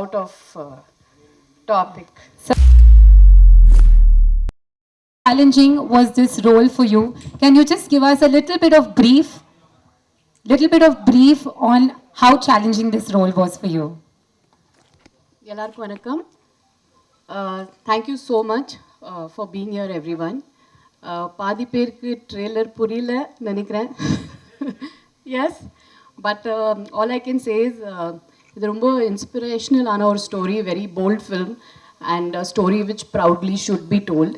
out of topic. So challenging was this role for you? Can you just give us a little bit of brief on how challenging this role was for you? எல்லாருக்கும் வணக்கம். Thank you so much for being here, everyone. பாதி பேருக்கு trailer புரியல நினைக்கிறேன். Yes, but all I can say is இது ரொம்ப inspirational ஆன ஒரு story, very bold film and a story which proudly should be told,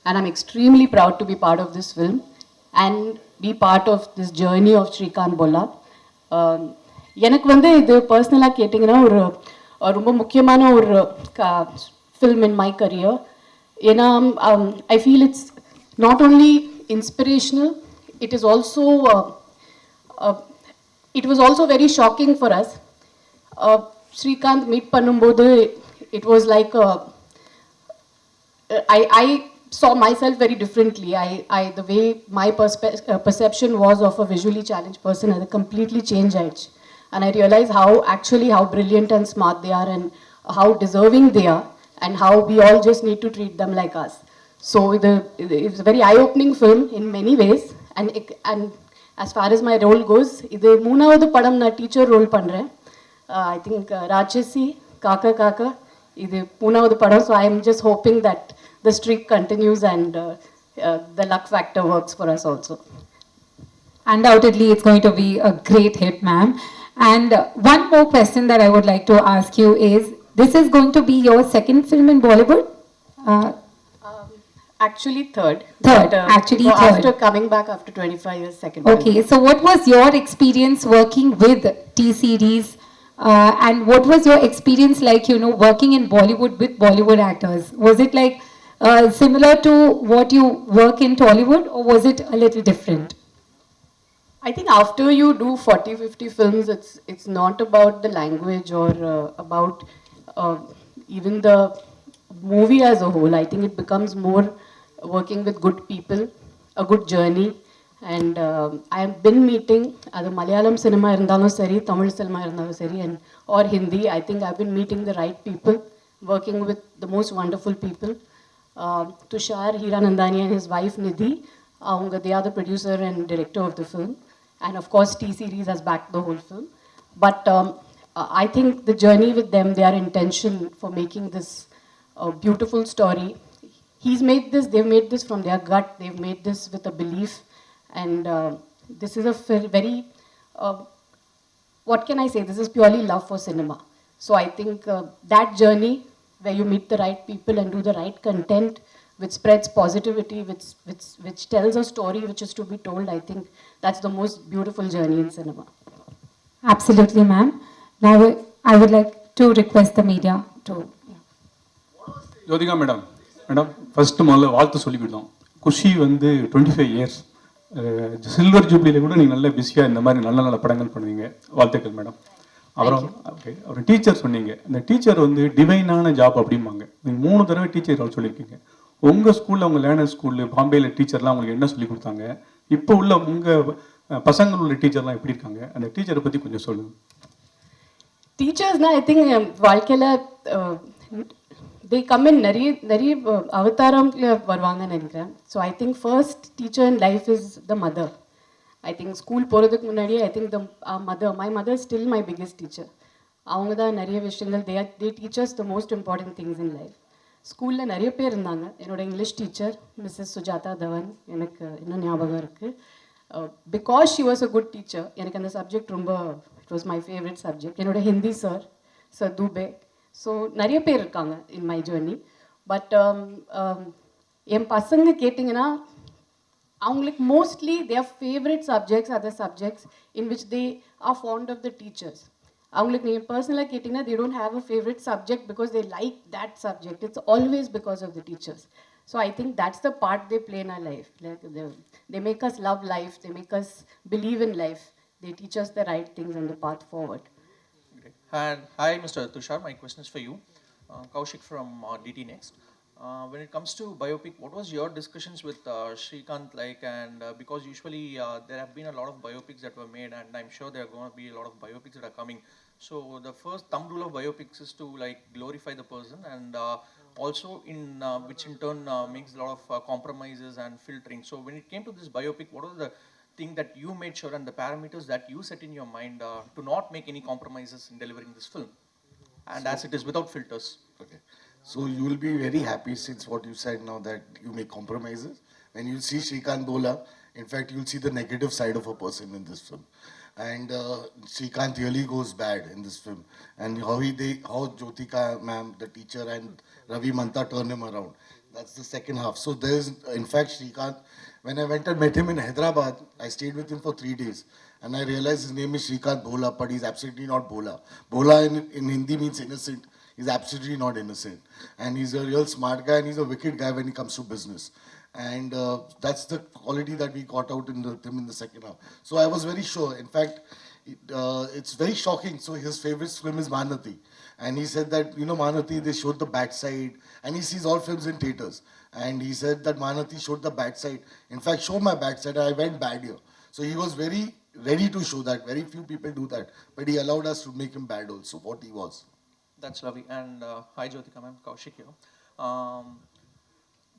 and I'm extremely proud to be part of this film and be part of this journey of Srikanth Bolla. எனக்கு வந்து இது பர்சனலாக கேட்டிங்கன்னா ஒரு ரொம்ப முக்கியமான ஒரு film in my career. ஏன்னா I feel it's not only inspirational, it is also it was also very shocking for us. Srikanth meet பண்ணும்போது it was like I saw myself very differently. The way my perception was of a visually challenged person had completely changed. And I realized how brilliant and smart they are, and how deserving they are, and how we all just need to treat them like us. So it's a very eye-opening film in many ways. And as far as my role goes, இது மூணாவது படம் நான் teacher role பண்ணுறேன். I think ராட்சசி காக்கா காக்கா இது மூணாவது படம். So I am just hoping that the streak continues and the luck factor works for us also. Undoubtedly, it's going to be a great hit, ma'am. And one more question that I would like to ask you is, this is going to be your second film in Bollywood? Actually third. Actually so third. After coming back after 25 years, second Okay, film. so what was your experience working with T-Series? And what was your experience like, working in Bollywood with Bollywood actors? Was it like similar to what you work in Tollywood, or was it a little different? I think after you do 40-50 films, it's not about the language or about even the movie as a whole. I think it becomes more working with good people, a good journey. And I have been meeting the Malayalam cinema irundhalum sari, Tamil cinema irundhalum sari, and or Hindi. I think I've been meeting the right people, working with the most wonderful people. Tushar Hiranandani and his wife Nidhi, they are the producer and director of the film. And of course, T-Series has backed the whole film. But I think the journey with them, their intention for making this beautiful story, they've made this from their gut, they've made this with a belief. And this is a very, what can I say, this is purely love for cinema. So I think that journey, where you meet the right people and do the right content, which spreads positivity, which tells a story which is to be told, I think that's the most beautiful journey in cinema. Absolutely, ma'am. Now I would like to request the media to... Jyothika madam first முதல்ல வாழ்த்து சொல்லிவிட்டோம். குஷி வந்து 25 years silver ஜூப்ளியில் கூட நீங்கள் நல்ல பிஸியாக இந்த மாதிரி நல்ல நல்ல படங்கள் பண்ணுவீங்க. வாழ்த்துக்கள் மேடம். அப்புறம் டீச்சர் சொன்னீங்க. இந்த டீச்சர் வந்து டிவைனான ஜாப் அப்படிம்பாங்க. நீங்கள் 3 தடவை டீச்சர் ரோல் சொல்லியிருக்கீங்க. உங்கள் ஸ்கூலில், உங்கள் லேர்னர் ஸ்கூலில் பாம்பேயில் டீச்சர்லாம் உங்களுக்கு என்ன சொல்லி கொடுத்தாங்க? இப்போ உள்ள உங்கள் பசங்கள் உள்ள டீச்சர்லாம் எப்படி இருக்காங்க? அந்த டீச்சரை பற்றி கொஞ்சம் சொல்லுங்கள். டீச்சர்ஸ்னால் ஐ திங்க் வாழ்க்கையில் they come in நிறைய அவதாரம்ல வருவாங்கன்னு நினைக்கிறேன். So I think first teacher in life is the mother. I think school போகிறதுக்கு முன்னாடியே I think my mother still my biggest teacher. அவங்க தான் நிறைய விஷயங்கள் they teaches the most important things in life. ஸ்கூலில் நிறைய பேர் இருந்தாங்க. என்னோட English teacher Mrs Sujatha Dhawan எனக்கு இன்னும் ஞாபகம் இருக்குது. Because she was a good teacher, எனக்கு அந்த சப்ஜெக்ட் ரொம்ப it was my favourite subject. என்னோட ஹிந்தி சார் தூபே. ஸோ நிறைய பேர் இருக்காங்க இன் மை ஜேர்னி. பட் என் பசங்க கேட்டிங்கன்னா அவங்களுக்கு mostly their favourite subjects are the subjects in which they are fond of the teachers. அவங்களுக்கு நீங்கள் பர்சனலாக கேட்டிங்கன்னா they don't have a favourite subject because they like that subject. It's always because of the teachers. So I think that's the part they play in our life. Like they make us love life, they make us believe in life, they teach us the right things and the path forward. And hi, Mr. Tushar. My question is for you. Kaushik from DT Next. When it comes to biopic, what was your discussions with Srikanth like? And because usually there have been a lot of biopics that were made, and I'm sure there are going to be a lot of biopics that are coming. So the first thumb rule of biopics is to like glorify the person, and also in which in turn makes a lot of compromises and filtering. So when it came to this biopic, what was the thing that you made sure and the parameters that you set in your mind to not make any compromises in delivering this film, and as it is without filters? Okay. So you will be very happy since what you said now that you make compromises. When you see Srikanth Bola, in fact, you'll see the negative side of a person in this film. And Srikanth really goes bad in this film. And how Jyotika ma'am, the teacher, and Ravi Manta turn him around. That's the second half. So there's, in fact, Srikanth, when I went and met him in Hyderabad, I stayed with him for 3 days. And I realized his name is Srikanth Bola, but he's absolutely not Bola. Bola in Hindi means innocent. He's absolutely not innocent. And he's a real smart guy and he's a wicked guy when it comes to business. And that's the quality that we got out in him in the second half. So I was very sure. In fact, it's very shocking. So his favorite film is Mahanati. And he said that, Mahanati, they showed the bad side. And he sees all films in theaters. And he said that Mahanati showed the bad side. In fact, show my bad side. I went bad here. So he was very ready to show that. Very few people do that. But he allowed us to make him bad also, what he was. That's lovely. And hi, Jyotika ma'am, Kaushik here.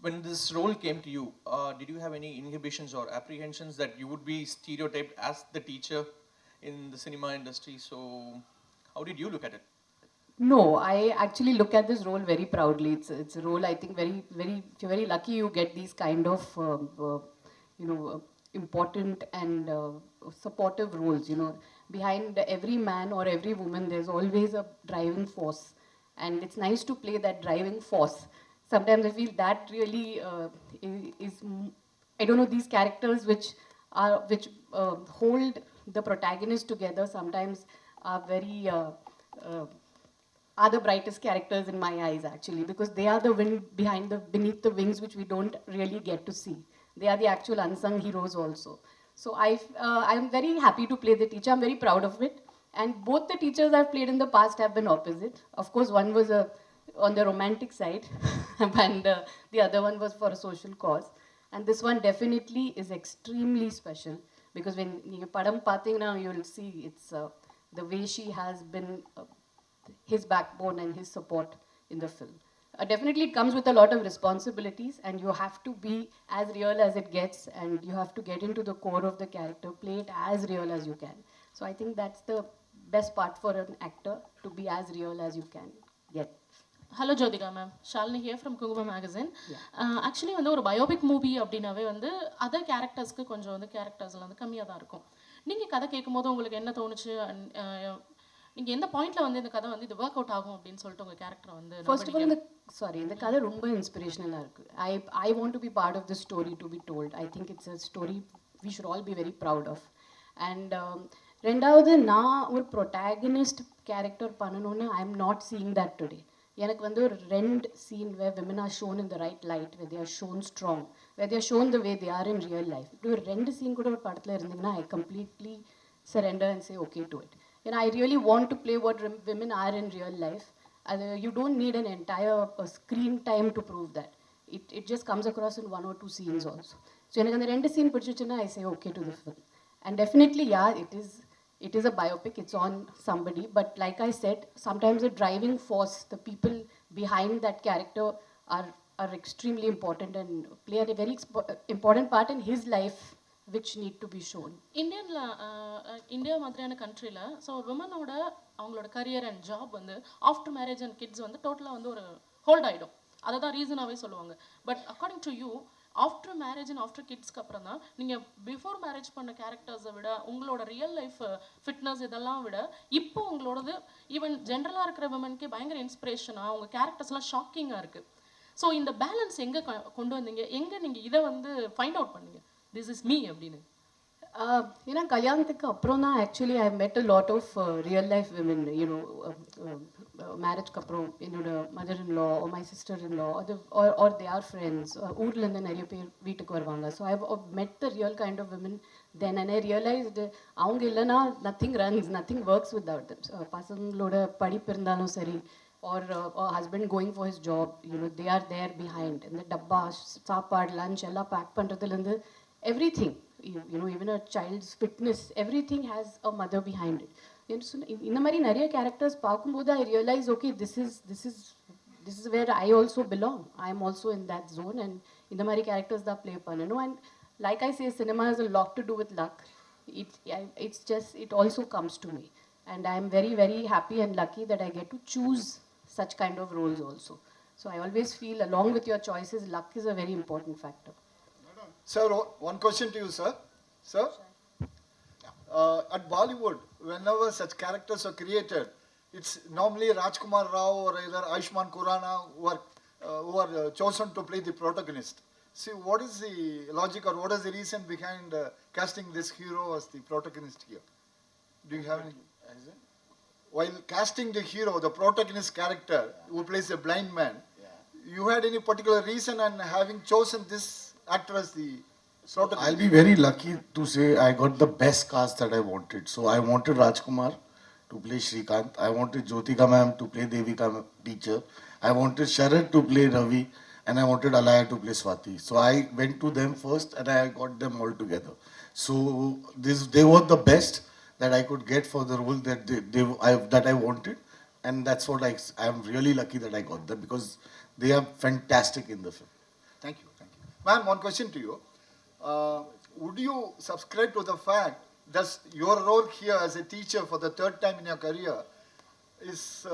When this role came to you, did you have any inhibitions or apprehensions that you would be stereotyped as the teacher in the cinema industry? So, how did you look at it? No, I actually look at this role very proudly. It's a role I think if you're very lucky you get these kind of important and supportive roles. Behind every man or every woman there's always a driving force, and it's nice to play that driving force. Sometimes I feel that really is I don't know, these characters which hold the protagonist together sometimes are very. Are the brightest characters in my eyes actually, because they are the wind beneath the wings which we don't really get to see. They are the actual unsung heroes also. So I'm very happy to play the teacher. I'm very proud of it. And both the teachers I've played in the past have been opposite. Of course, one was on the romantic side, and the other one was for a social cause. And this one definitely is extremely special, because when you padam pathina, you'll see it's the way she has been. His backbone and his support in the film. Definitely it comes with a lot of responsibilities, and you have to be as real as it gets, and you have to get into the core of the character, play it as real as you can. So I think that's the best part for an actor, to be as real as you can get. Hello Jyothika ma'am, Shalini hear from குங்கும magazine. Actually வந்து ஒரு biopic movie அப்படின்னாவே வந்து other கேரக்டர்ஸ்க்கு கொஞ்சம் வந்து கேரக்டர்ஸில் வந்து கம்மியாக தான் இருக்கும். நீங்கள் கதை கேட்கும்போது உங்களுக்கு என்ன தோணுச்சு? நீங்கள் எந்த பாயிண்ட்ல வந்து இந்த கதை வந்து இது ஒர்க் அவுட் ஆகும் அப்படின்னு சொல்லிட்டு உங்கள் கேரக்டர் வந்து? ஃபர்ஸ்ட் ஆஃப் ஆல் இந்த கதை ரொம்ப இன்ஸ்பிரேஷனலாக இருக்குது. I want to be part of the story to be told. I think it's a story we should all be very proud of. And ரெண்டாவது, நான் ஒரு ப்ரொட்டாகனிஸ்ட் கேரக்டர் பண்ணணும்னு I am not seeing that today. எனக்கு வந்து ஒரு 2 scene where women are shown in the right light, where they are shown strong, where they are shown the way they are in real life. இப்படி ஒரு 2 scene கூட ஒரு படத்தில் இருந்தீங்கன்னா I completely surrender and say okay to it. I really want to play what women are in real life. You don't need an entire screen time to prove that. It just comes across in 1 or 2 scenes also. So எனக்கு அந்த 2 scene பிடிச்சிச்சுன்னா I say okay to the film. And definitely, yeah, it is a biopic, it's on somebody, but like I said, sometimes the driving force, the people behind that character are extremely important and play a very important part in his life, which need to be shown. India மாதிரியான கண்ட்ரியில் so விமனோட அவங்களோட career and job வந்து after marriage and kids வந்து டோட்டலாக வந்து ஒரு hold ஆகிடும். அதை தான் ரீசனாகவே சொல்லுவாங்க. But according to you, after marriage and after கிட்ஸ்க்கு அப்புறம் தான் நீங்கள் பிஃபோர் மேரேஜ் பண்ண கேரக்டர்ஸை விட உங்களோட ரியல் லைஃப் ஃபிட்னஸ் இதெல்லாம் விட இப்போ உங்களோடது ஈவன் ஜென்ரலாக இருக்கிற விமனுக்கே பயங்கர இன்ஸ்பிரேஷனாக உங்கள் கேரக்டர்ஸ்லாம் ஷாக்கிங்காக இருக்குது. ஸோ இந்த பேலன்ஸ் எங்கே கொண்டு வந்தீங்க? எங்கே நீங்கள் இதை வந்து ஃபைண்ட் அவுட் பண்ணீங்க திஸ் இஸ் மீ அப்படின்னு? ஏன்னா கல்யாணத்துக்கு அப்புறம் தான் actually I met a lot of real life women. மேரேஜ்க்கு அப்புறம் என்னோட mother in law, my sister in law, அது ஆர் தே ஆர் ஃப்ரெண்ட்ஸ், ஊர்லேருந்து நிறைய பேர் வீட்டுக்கு வருவாங்க. So I met the real kind of women then. And I realised அவங்க இல்லைன்னா nothing runs, nothing works without them. பசங்களோட படிப்பு இருந்தாலும் சரி, or a husband going for his job, you know, they are there behind. And the dabba, sapad, lunch, ella pack pandradhilinde, everything, you know, even a child's fitness, everything has a mother behind it. You know, so இந்த மாதிரி நிறைய characters பார்க்கும்போது I realize, okay, this is where I also belong. I am also in that zone, and இந்த மாதிரி characters தான் play பண்ணணும். And like I say, cinema has a lot to do with luck. It's just, it also comes to me. And I am very, very happy and lucky that I get to choose such kind of roles also. So I always feel, along with your choices, luck is a very important factor. Sir, one question to you, sir. Sir, at Bollywood, whenever such characters are created, it's normally Rajkumar Rao or either Ayushmann Khurrana who are chosen to play the protagonist. See, what is the logic or what is the reason behind casting this hero as the protagonist here? Do you have any? While casting the hero, the protagonist character who plays a blind man, you had any particular reason and having chosen this actor as the protagonist? I'll be very lucky to say I got the best cast that I wanted. So I wanted Rajkumar to play Shrikant. I wanted Jyotika ma'am to play Devika teacher. I wanted Sharad to play Ravi. And I wanted Alaya to play Swati. So I went to them first and I got them all together. So they were the best that I could get for the role that I wanted. And that's what I'm really lucky that I got them, because they are fantastic in the film. Thank you. Thank you. Ma'am, one question to you. Would you subscribe to the fact that your role here as a teacher for the third time in your career is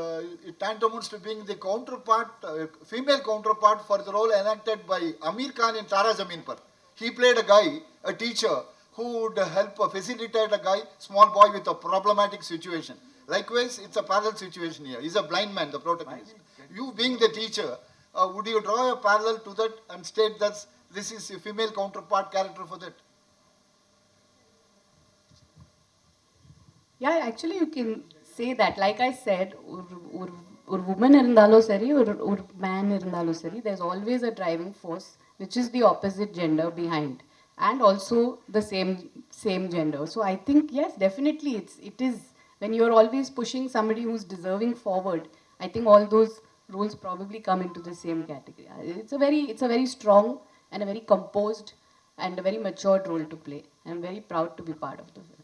it tantamount to being the counterpart, female counterpart for the role enacted by Amir Khan in Tara Zameen Par? He played a guy, a teacher, who would help facilitate a guy, small boy with a problematic situation. Likewise, it's a parallel situation here. He's a blind man, the protagonist. You being the teacher, would you draw a parallel to that and state that this is a female counterpart character for that? Yeah, actually you can say that. Like I said, or woman irundalo sari, or man irundalo sari, there's always a driving force which is the opposite gender behind, and also the same gender. So I think yes, definitely it is when you're always pushing somebody who's deserving forward. I think all those roles probably come into the same category. It's a very strong and a very composed and a very matured role to play. I'm very proud to be part of the film.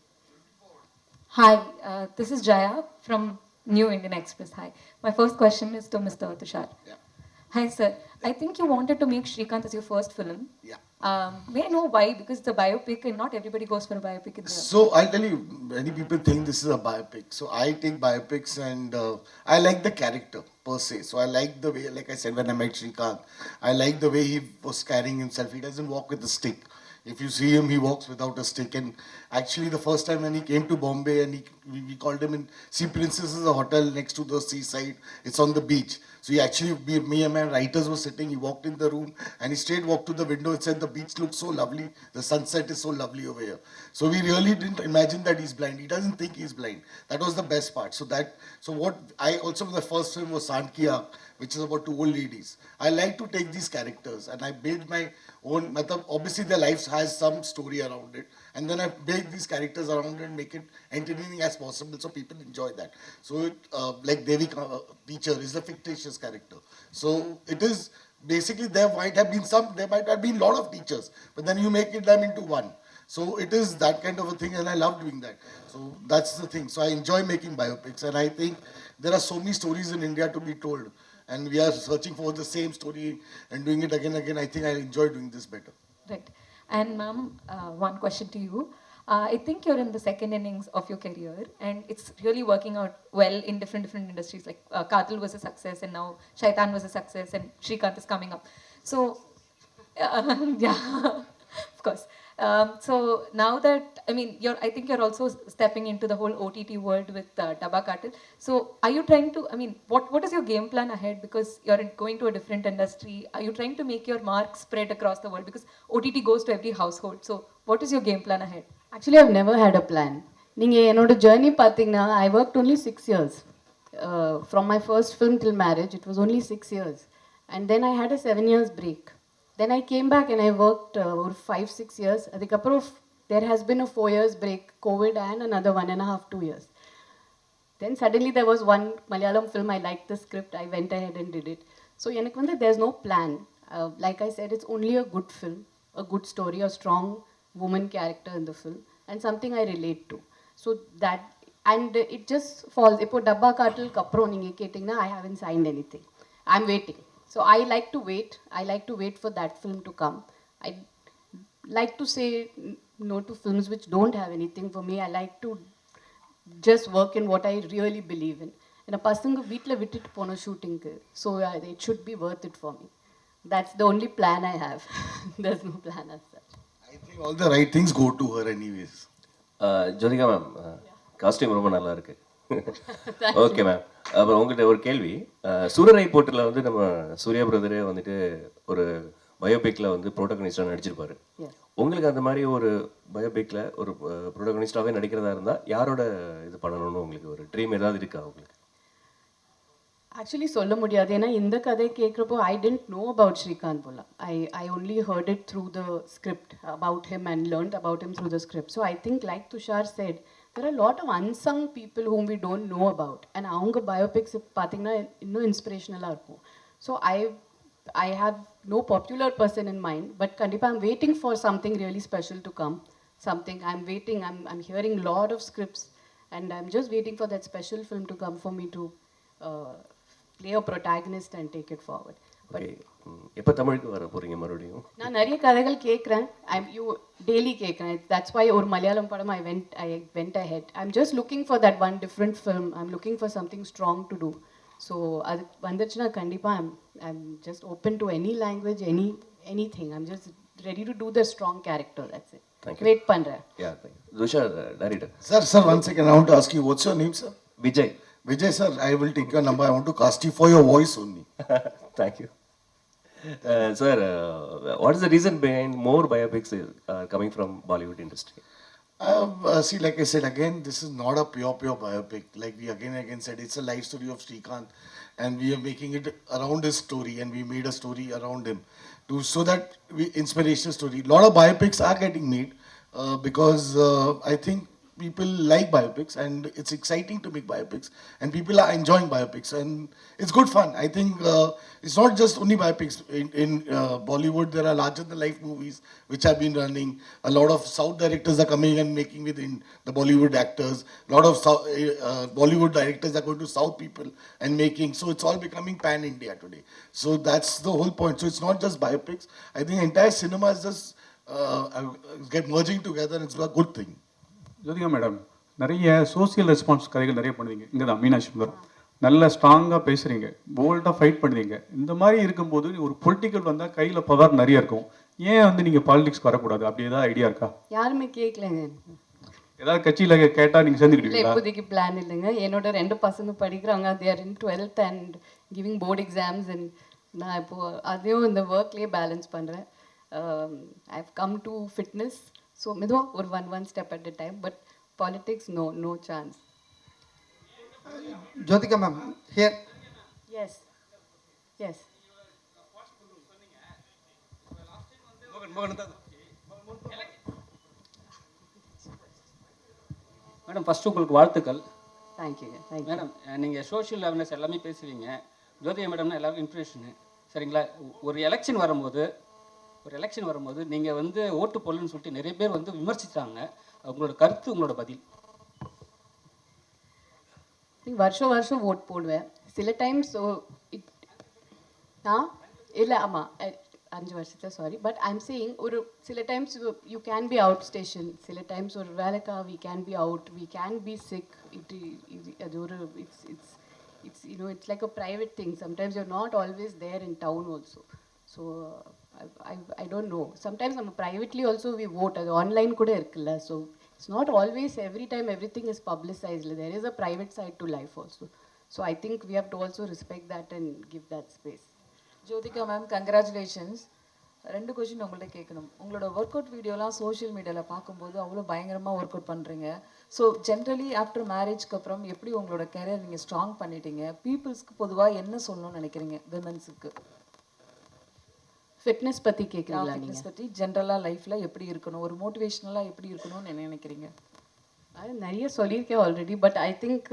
Hi, this is Jaya from New Indian Express. Hi. My first question is to Mr. Tushar. Yeah. Hi, sir. I think you wanted to make Shrikant as your first film. Yeah. May I know why? Because it's a biopic and not everybody goes for a biopic in the... So I'll tell you, many people think this is a biopic. So I take biopics and I like the character per se. So I like the way, like I said, when I met Shrikant, I like the way he was carrying himself. He doesn't walk with a stick. If you see him, he walks without a stick. And actually, the first time when he came to Bombay, and we called him in Sea Princess, is a hotel next to the seaside. It's on the beach. So he actually, me and my writers were sitting. He walked in the room and he straight walked to the window and said, "The beach looks so lovely. The sunset is so lovely over here." So we really didn't imagine that he's blind. He doesn't think he's blind. That was the best part. So what I also, the first film was Sandkiya, which is about two old ladies. I like to take these characters and I build my own, obviously their lives has some story around it. And then I build these characters around it and make it entertaining as possible so people enjoy that. So like Devika teacher is a fictitious character. So it is basically there might have been a lot of teachers, but then you make them into one. So it is that kind of a thing and I love doing that. So that's the thing. So I enjoy making biopics and I think there are so many stories in India to be told. And we are searching for the same story and doing it again and again. I think I enjoy doing this better. Right. And ma'am, one question to you. I think you're in the second innings of your career and it's really working out well in different industries. Like Katil was a success and now Shaitan was a success and Shrikant is coming up. So, yeah, of course. So now that, I mean, I think you're also stepping into the whole OTT world with Dabba Katil. So are you trying to, I mean, what is your game plan ahead? Because you're going to a different industry. Are you trying to make your mark spread across the world? Because OTT goes to every household. So what is your game plan ahead? Actually, I've never had a plan. நீங்க என்னோட journey பார்த்தீங்கன்னா, I worked only 6 years. From my first film till marriage, it was only 6 years. And then I had a 7 years break. Then I came back and I worked over 5-6 years. There has been a 4 years break, COVID, and another 1.5-2 years. Then suddenly there was one Malayalam film, I liked the script, I went ahead and did it. So எனக்கு வந்து there's no plan. Like I said, it's only a good film, a good story, a strong woman character in the film, and something I relate to. So that, and it just falls. இப்போ டப்பா காட்டலுக்கு அப்புறம் நீங்கள் கேட்டிங்கன்னா I haven't signed anything. I'm waiting. So I like to wait. I like to wait for that film to come. I like to say no to films which don't have anything for me. I like to just work in what I really believe in. And a பசங்க வீட்டில் விட்டுட்டு போன ஷூட்டிங்க்கு so it should be worth it for me. That's the only plan I have. There's no plan as such. I think all the right things go to her anyways. Jyothika ma'am costume ரொம்ப நல்லா இருக்கு. Okay ma'am. அப்புறம் உங்கள்கிட்ட ஒரு கேள்வி. சூரரை போட்டில் வந்து நம்ம சூர்யா பிரதரே வந்துட்டு ஒரு பயோபிக்கில் வந்து ப்ரோட்டகனிஸ்டாக நடிச்சிருப்பாரு. உங்களுக்கு அந்த மாதிரி ஒரு பயோபிக்கில் ஒரு ப்ரோட்டகனிஸ்டாகவே நடிக்கிறதா இருந்தால் யாரோட இது பண்ணணும்னு உங்களுக்கு ஒரு ட்ரீம் ஏதாவது இருக்கா உங்களுக்கு? ஆக்சுவலி சொல்ல முடியாது ஏன்னா இந்த கதை கேட்குறப்போ I didn't know about Srikanth Bola. I only heard it through the script about him and learned about him through the script. So I think like Tushar said there are a lot of unsung people whom we don't know about. And அவங்க biopics பார்த்தீங்கன்னா இன்னும் இன்ஸ்பிரேஷனலாக இருக்கும். So I have no popular person in mind, but கண்டிப்பாக I'm waiting for something really special to come. Something I'm waiting, I'm hearing a lot of scripts and I'm just waiting for that special film to come for me to play a protagonist and take it forward. Okay. எப்போ தமிழுக்கு வர போகிறீங்க மறுபடியும்? நான் நிறைய கதைகள் கேட்குறேன். You daily கேட்குறேன். தட்ஸ் வை ஒரு மலையாளம் படம் I went ahead. I'm just looking for that one different film. I'm looking for something strong to do. So அது வந்துச்சுன்னா கண்டிப்பாக I'm just open to any language, anything. I'm just ready to do the strong character. That's it. Thank you. Wait பண்ணுறேன். யா Tushar director. Sir, 1 second. I want to ask you, what's your name, sir? Vijay. Vijay, sir, I will take your number. I want to cast you for your voice only. Thank you. Sir, what is the reason behind more biopics coming from Bollywood industry? See, like I said, again, this is not a pure biopic. Like we again said, it's a life story of Srikanth, and we are making it around his story, and we made a story around him, so that inspirational story. A lot of biopics are getting made because I think people like biopics, and it's exciting to make biopics, and people are enjoying biopics, and it's good fun. I think it's not just only biopics. In Bollywood, there are larger than life movies which have been running. A lot of South directors are coming and making within the Bollywood actors. A lot of Bollywood directors are going to South people and making. So it's all becoming pan-India today. So that's the whole point. So it's not just biopics. I think entire cinema is just get merging together, and it's a good thing. Jyothika madam, நிறைய social response கதைகள் நிறைய பண்ணுவீங்க. இங்கே தான் மீனாட்சி சுந்தரம் நல்ல ஸ்ட்ராங்காக பேசுகிறீங்க, போல்டாக ஃபைட் பண்ணுறீங்க. இந்த மாதிரி இருக்கும்போது ஒரு பொலிட்டிக்கல் வந்தால் கையில் பவர் நிறைய இருக்கும். ஏன் வந்து நீங்கள் பாலிடிக்ஸ்க்கு வரக்கூடாது? அப்படி ஏதாவது ஐடியா இருக்கா? யாருமே கேட்கலங்க. ஏதாவது கட்சியில் கேட்டால் நீங்கள் இல்லை, சேர்ந்துக்கிட்டீங்களா? இப்போதைக்கு பிளான் இல்லைங்க. என்னோட 2 பசங்க படிக்கிறாங்க. they are in 12th and giving board exams, and நான் இப்போது அதையும் இந்த ஒர்க்லேயே பேலன்ஸ் பண்ணுறேன். I've come to fitness, so மெதுவாக ஒரு one step at a time, but politics, no chance. Jyotika ma'am, here. Yes. Madam, first உங்களுக்கு வாழ்த்துக்கள். தேங்க்யூ. மேடம், நீங்கள் சோஷியல் அவேர்னஸ் எல்லாமே பேசுவீங்க. ஜோதிகா மேடம்னா எல்லாருக்கும் இன்ட்ரெஷனு, சரிங்களா? ஒரு எலெக்ஷன் வரும்போது நீங்கள் வந்து ஓட்டு போடலன்னு சொல்லிட்டு நிறைய பேர் வந்து விமர்சித்தாங்க. உங்களோட கருத்து, உங்களோட பதில்? வருஷம் ஓட் போடுவேன். சில டைம்ஸ் இல்லை, ஆமாம், 5 வருஷத்தில் சாரி. பட் ஐம் சேயிங், ஒரு சில times you can be out station, சில டைம்ஸ் ஒரு வேலைக்கா we can be out, we can be sick. அது ஒரு it's it's like a private thing. Sometimes you're not always there in town also. So I don't know. Sometimes privately also we vote. As online kuda irukilla. So it's not always every time everything is publicized. There is a private side to life also. So I think we have to also respect that and give that space. Jyothika ma'am, congratulations. 2 question உங்கள்கிட்ட கேட்கணும். உங்களோட work out வீடியோலாம் social மீடியாவில் பார்க்கும்போது அவ்வளோ பயங்கரமாக work out பண்ணுறீங்க. So generally after மேரேஜ்க்கு அப்புறம் எப்படி உங்களோட கெரியர் நீங்கள் ஸ்ட்ராங் பண்ணிட்டீங்க? பீப்புள்ஸ்க்கு பொதுவாக என்ன சொல்லணும்னு நினைக்கிறீங்க? விமென்ஸுக்கு ஃபிட்னஸ் பற்றி கேட்குறீங்களா? ஃபிட்னஸ் பற்றி ஜென்ரலாக லைஃப்பில் எப்படி இருக்கணும், ஒரு மோட்டிவேஷ்னலாக எப்படி இருக்கணும்னு என்ன நினைக்கிறீங்க? அது நிறைய சொல்லியிருக்கேன் ஆல்ரெடி. பட் ஐ திங்க்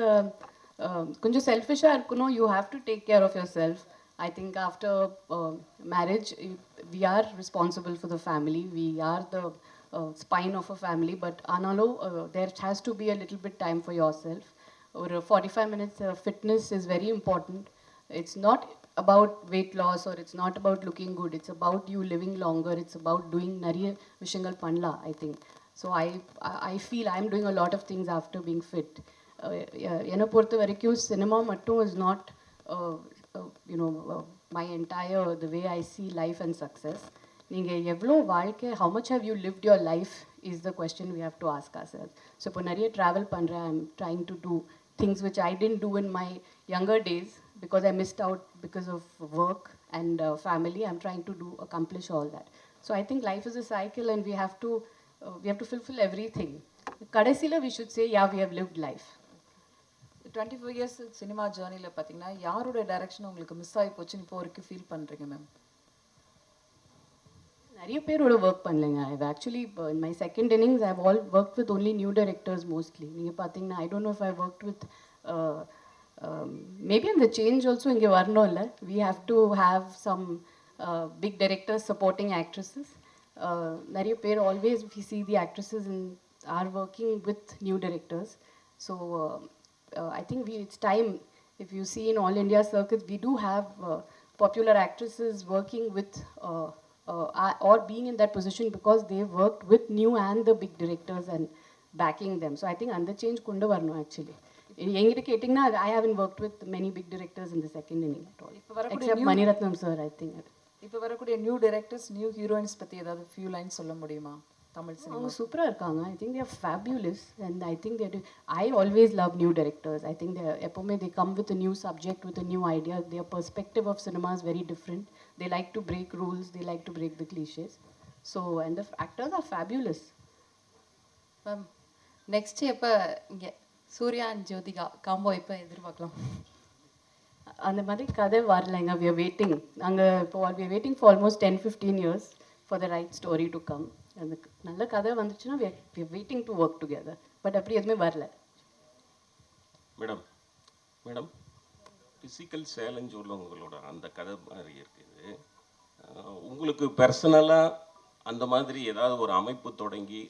கொஞ்சம் செல்ஃபிஷாக இருக்கணும். You have to take care of yourself. I think after marriage, we are responsible for the family. We are the spine of a family. But analo, there has to be a little bit time for yourself. Or 45 minutes fitness is very important. It's not about weight loss or it's not about looking good. It's about you living longer. It's about doing nariya vishangal panla, I think. So I feel I'm doing a lot of things after being fit. Ena portha varaiku cinema mattum is not my entire the way I see life and success. நீங்க எவ்வளோ வாழ்க்கை, how much have you lived your life is the question we have to ask ourselves. So இப்போ நிறைய travel பண்றேன். I'm trying to do things which I didn't do in my younger days because I missed out because of work and family. I'm trying to accomplish all that. So I think life is a cycle and we have to fulfill everything. கடைசியில் we should say, yeah, we have lived life. 24 years cinema ஜேர்னியில் பார்த்தீங்கன்னா யாரோட direction உங்களுக்கு miss ஆகி போச்சுன்னு இப்போ வரைக்கும் feel பண்ணுறீங்க மேம்? நிறைய பேரோட ஒர்க் பண்ணலைங்க. I actually in my second innings I all work with only new directors mostly. நீங்கள் பார்த்தீங்கன்னா I don't know if I work with maybe அந்த சேஞ்ச் ஆல்சோ இங்கே வரணும் இல்லை. We have to have some big directors supporting actresses. நிறைய பேர் always we see the actresses in are working with new directors. So I think it's time. If you see in all India circuits, we do have popular actresses working with or being in that position because they worked with new and the big directors and backing them. So I think and the change kundu varno actually. எங்கிட்ட கேட்டிங்கன்னா I haven't worked with many big directors in the second inning at all. Except Mani Ratnam sir, I think. இப்போ வரக்கூடிய new directors, new heroines பற்றி ஏதாவது few lines சொல்ல முடியுமா Tamil cinema? அவங்க சூப்பராக இருக்காங்க. I think they're fabulous and I think there I always love new directors. I think எப்போவுமே they come with new subject with new idea. Their perspective of cinema is very different. They like to break rules, they like to break the clichés. So and the actors are fabulous. Ma'am next எப்போ இங்கே Surya and Jyothika combo எப்போ எதிர்பார்க்கலாம்? அந்த மாதிரி கதை வரலைங்க. We are waiting. நாங்கள் இப்போ we are waiting for almost 10-15 years for the right story to come. அந்த நல்ல கதை வந்துச்சுன்னா we are waiting to work together. But அப்படி எதுவுமே வரல. மேடம் ஃபிசிக்கல் சேலஞ்ச் உள்ளவங்களோட அந்த கதை மாதிரி இருக்குது. உங்களுக்கு பர்சனலாக அந்த மாதிரி ஏதாவது ஒரு அமைப்பு தொடங்கி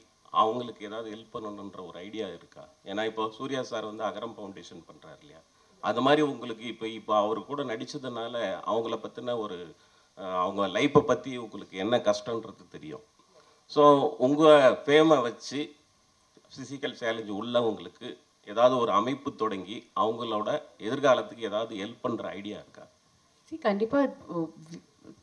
அவங்களுக்கு ஏதாவது ஹெல்ப் பண்ணணுன்ற ஒரு ஐடியா இருக்கா? ஏன்னா இப்போ சூர்யா சார் வந்து அகரம் ஃபவுண்டேஷன் பண்ணுறாரு இல்லையா, அது மாதிரி உங்களுக்கு இப்போ அவர் கூட நடித்ததுனால அவங்கள பற்றின ஒரு அவங்க லைஃப்பை பற்றி உங்களுக்கு என்ன கஷ்டன்றது தெரியும். ஸோ உங்கள் ஃபேமை வச்சு ஃபிசிக்கல் சேலஞ்சு உள்ளவங்களுக்கு ஏதாவது ஒரு அமைப்பு தொடங்கி அவங்களோட எதிர்காலத்துக்கு ஏதாவது ஹெல்ப் பண்ணுற ஐடியா இருக்கா? See, கண்டிப்பாக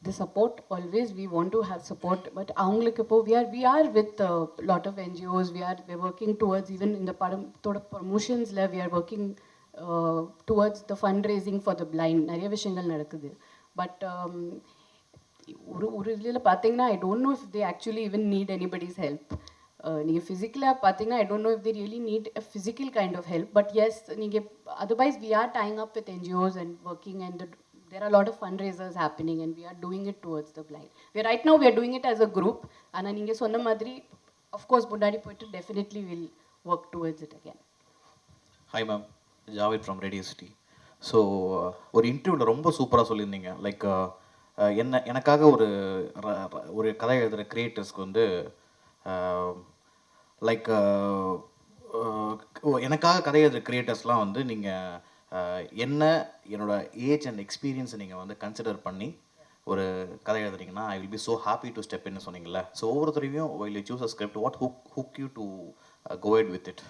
the support always we want to have support, but அவங்களுக்கு இப்போ we are with a lot of NGOs. we're working towards even in the படத்தோட promotionsல we are working towards the fundraising for the blind. நிறைய விஷயங்கள் நடக்குது. But ஒரு இதில் பார்த்தீங்கன்னா I don't know if they actually even need anybody's help. நீங்கள் ஃபிசிக்கலாக பார்த்தீங்கன்னா I don't know if they really need a physical kind of help. But yes, நீங்கள் otherwise we are tying up with NGOs and working, and there are a lot of fundraisers happening and we are doing it towards the blind. Right now we are doing it as a group. And நீங்கள் சொன்ன மாதிரி of course முன்னாடி போயிட்டு definitely will work towards it again. Hi ma'am, Javed from Radio City. So ஒரு இன்டர்வியூவில் ரொம்ப சூப்பராக சொல்லியிருந்தீங்க. லைக் எனக்காக ஒரு கதை எழுதுகிற கிரியேட்டர்ஸ்க்கு வந்து லைக் எனக்காக கதை எழுதுகிற கிரியேட்டர்ஸ்லாம் வந்து நீங்கள் என்னோட ஏஜ் அண்ட் எக்ஸ்பீரியன்ஸை நீங்கள் வந்து கன்சிடர் பண்ணி ஒரு கதை எழுதுறீங்கன்னா I will be so happy to step இன்னு சொன்னீங்கல்ல. ஸோ ஒவ்வொருத்தரையும் will you choose a script, what hook you to go ahead with it?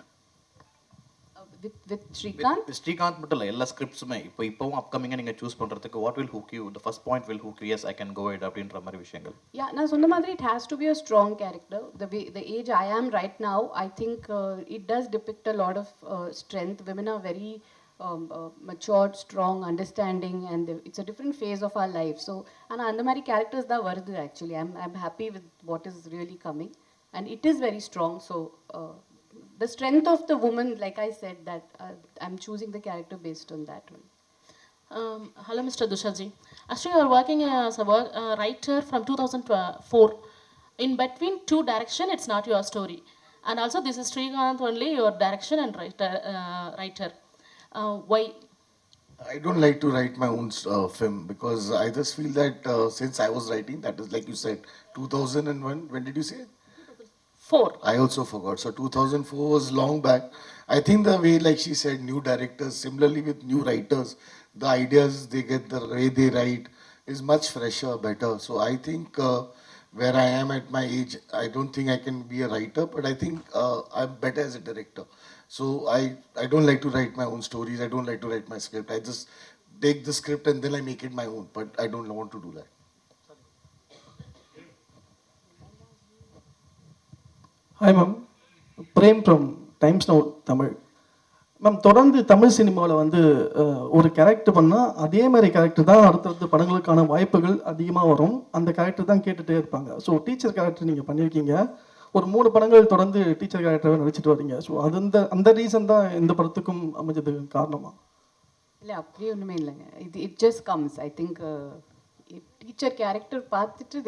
With Srikanth? With Srikanth மட்டும் இல்லை, எல்லா ஸ்கிரிப்ட்ஸுமே இப்போவும் அப்கமிங்காக நீங்கள் சூஸ் பண்ணுறதுக்கு what will hook you, the first point will hook you, yes I can go ahead அப்படின்ற மாதிரி விஷயங்கள். Yeah, நான் சொன்ன மாதிரி it has to be a strong character. The age I am right now, I think it does depict a lot of strength. Women are very matured, strong, understanding, and it's a different phase of our life. So and அந்த மாதிரி characters தான் வருது actually. I'm happy with what is really coming, and it is very strong. So the strength of the woman, like I said, that I'm choosing the character based on that one. Hello, Mr. Dushaji. Actually, you are working as a writer from 2004. In between two direction, it's not your story. And also, this is Srikanth only, your direction and writer. Why? I don't like to write my own film because I just feel that since I was writing, that is like you said, 2001. When did you say? 4. I also forgot. So 2004 was long back. I think the way, like she said, new directors, similarly with new writers, the ideas they get, the way they write is much fresher, better. So I think where I am at my age, I don't think I can be a writer, but I think I'm better as a director. So I don't like to write my own stories. I don't like to write my script. I just take the script and then I make it my own, but I don't want to do that. Hi ma'am, Prem from Times Now Tamil. Ma'am, தொடர்ந்து தமிழ் சினிமாவில் வந்து ஒரு character பண்ணால் அதே மாதிரி character தான் அடுத்தடுத்த படங்களுக்கான வாய்ப்புகள் அதிகமாக வரும். அந்த கேரக்டர் தான் கேட்டுகிட்டே இருப்பாங்க. ஸோ டீச்சர் கேரக்டர் நீங்கள் பண்ணியிருக்கீங்க, ஒரு 3 படங்கள் தொடர்ந்து டீச்சர் கேரக்டராக நடிச்சிட்டு வரீங்க. ஸோ அது அந்த ரீசன் தான் இந்த படத்துக்கும் அமைஞ்சதுக்கு காரணமா? இல்லை, அப்படியே ஒன்றுமே இல்லைங்க. It just comes. I think teacher character பார்த்துட்டு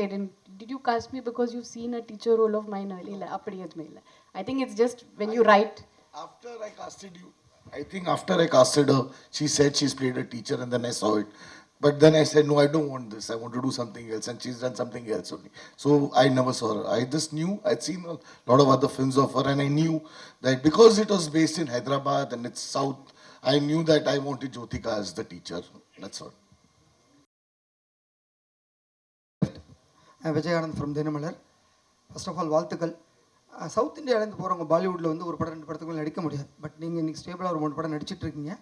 did you cast me because you've seen a teacher role of mine early? இல்லை, அப்படி எதுவுமே இல்லை. I think it's just when you write. After I casted you, I think after I casted her, she said she's played a teacher and then I saw it. But then I said, no, I don't want this. I want to do something else. And she's done something else only. So I never saw her. I just knew, I'd seen a lot of other films of her and I knew that because it was based in Hyderabad and it's South, I knew that I wanted Jyotika as the teacher. That's all. Vijayanand from Dinamalar. First of all வாழ்த்துக்கள். South இந்தியாவிலேருந்து போகிறவங்க பாலிவுட்டில் வந்து ஒரு படம் 2 படத்துக்கு மேலே நடிக்க முடியாது. பட் நீங்கள் இன்றைக்கி ஸ்டேபிளாக ஒரு 3 படம் நடிச்சிட்டு இருக்கீங்க.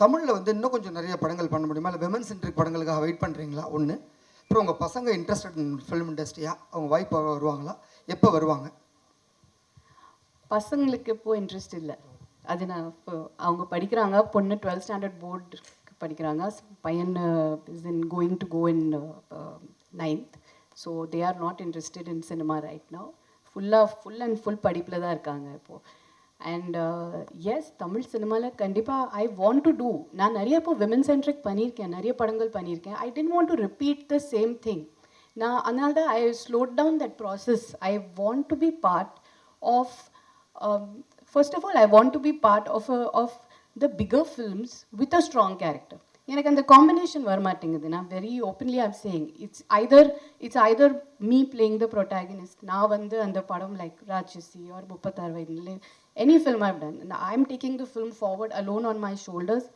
தமிழில் வந்து இன்னும் கொஞ்சம் நிறைய படங்கள் பண்ண முடியுமா? இல்லை விமன் சென்ட்ரிக் படங்களுக்காக வெயிட் பண்ணுறீங்களா? ஒன்று. அப்புறம் உங்கள் பசங்க இன்ட்ரெஸ்டட் இன் ஃபிலிம் இண்டஸ்ட்ரியா? அவங்க வாய்ப்பு வருவாங்களா? எப்போ வருவாங்க? பசங்களுக்கு இப்போ இன்ட்ரெஸ்ட் இல்லை. அது நான் இப்போ அவங்க படிக்கிறாங்க. பொண்ணு 12th ஸ்டாண்டர்ட் போர்டு படிக்கிறாங்க. பையன் is in going to go in 9th. So they are not interested in cinema right now. Full and full படிப்பில் தான் இருக்காங்க இப்போது. அண்ட் எஸ், தமிழ் சினிமாவில் கண்டிப்பாக ஐ வாண்ட் டு டூ. நான் நிறைய இப்போ விமன் சென்ட்ரிக் பண்ணியிருக்கேன், நிறைய படங்கள் பண்ணியிருக்கேன். I didn't want to repeat the same thing. நான் அதனால தான் I slowed down that process. I want to be part of, first of all, I want to be part of the bigger films with a strong character. எனக்கு அந்த combination வரமாட்டேங்குது. நான் very openly I'm saying it's Hyder me playing the protagonist. நான் வந்து அந்த படம் like ராட்சசி R 36 வயதில் any film I've done, I am taking the film forward alone on my shoulders,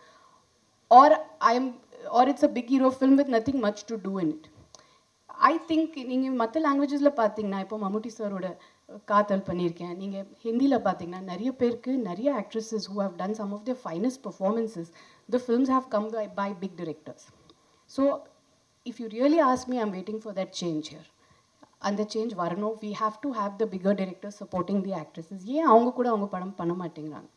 or it's a big hero film with nothing much to do in it. I think நீங்கள் மற்ற லாங்குவேஜஸில் பார்த்தீங்கன்னா, இப்போ மம்முட்டி சாரோட காதல் பண்ணியிருக்கேன். நீங்கள் ஹிந்தியில் பார்த்தீங்கன்னா நிறைய பேருக்கு, நிறைய actresses who have done some of their finest performances, the films have come by big directors. So if you really ask me, I'm waiting for that change here. And the change வரணும். We have to have the bigger directors supporting the actresses. ஏன் அவங்க கூட அவங்க படம் பண்ண மாட்டேங்கிறாங்க?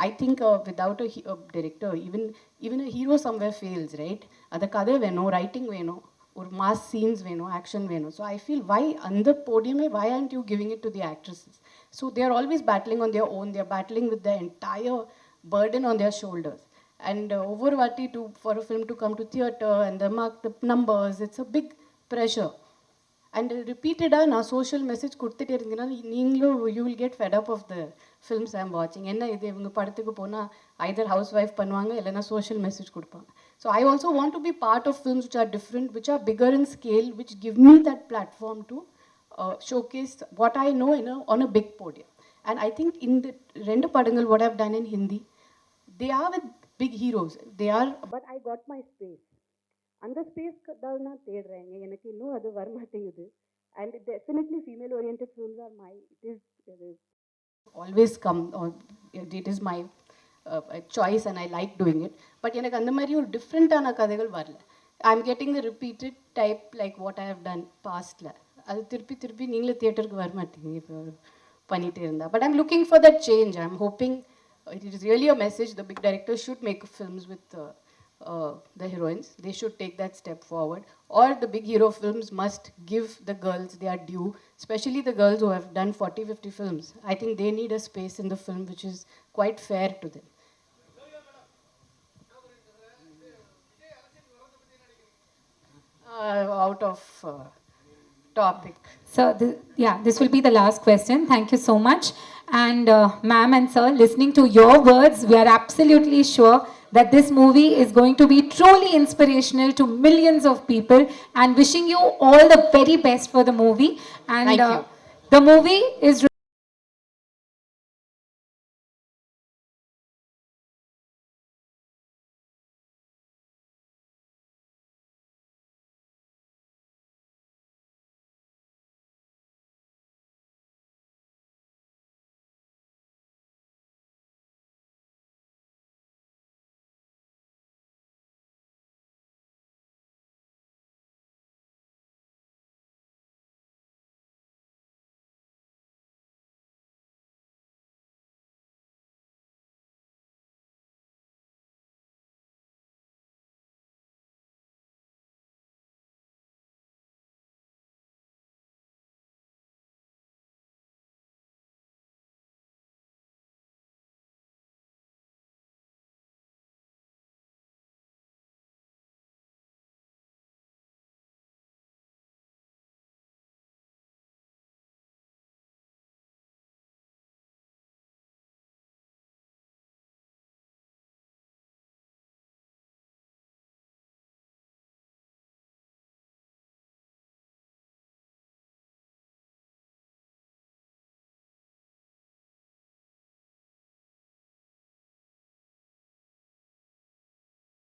I think without a director, even a hero somewhere fails, right? அந்த கதை வேணும், ரைட்டிங் வேணும், ஒரு மாஸ் சீன்ஸ் வேணும், ஆக்ஷன் வேணும். ஸோ ஐ ஃபீல் வை அந்த போடியமே வை aren't you giving it to the actresses? So they are always battling on their own. They are battling with the entire burden on their shoulders. And over vati for a film to come to theatre and the numbers, it's a big pressure. And repeatedly நான் social message கொடுத்துட்டே இருந்தீங்கன்னா நீங்களும் you will get fed up of the films I am வாட்சிங். என்ன இது, இவங்க படத்துக்கு போனால் ஐதர் ஹவுஸ் ஒய்ஃப் பண்ணுவாங்க, இல்லைனா சோஷியல் மெசேஜ் கொடுப்பாங்க. So I also want to be part of films which are different, which are bigger in scale, which give me that platform to showcase what I know on a big podium. And I think in the ரெண்டு படங்கள் what I've done in Hindi, they are with big heroes. They are, but I got my space. அந்த ஸ்பேஸ்க்கு தான் நான் தேடுறேன். எனக்கு இன்னும் அது வரமாட்டேங்குது. And definitely female oriented films R my, it is always come, or it is my choice and I like doing it. But எனக்கு அந்த மாதிரி ஒரு டிஃப்ரெண்ட்டான கதைகள் வரல. I am getting the repeated type like what I have done பாஸ்டில். அது திருப்பி நீங்களே தியேட்டருக்கு வரமாட்டீங்க இப்போ பண்ணிகிட்டே இருந்தா. But I'm looking for that change. I am hoping it is really a message. The big directors should make films with the heroines. They should take that step forward. Or the big hero films must give the girls their due, especially the girls who have done 40-50 films. I think they need a space in the film which is quite fair to them. Out of topic. So, this will be the last question. Thank you so much. And ma'am and sir, listening to your words, we are absolutely sure that this movie is going to be truly inspirational to millions of people, and wishing you all the very best for the movie. And Thank you. the movie is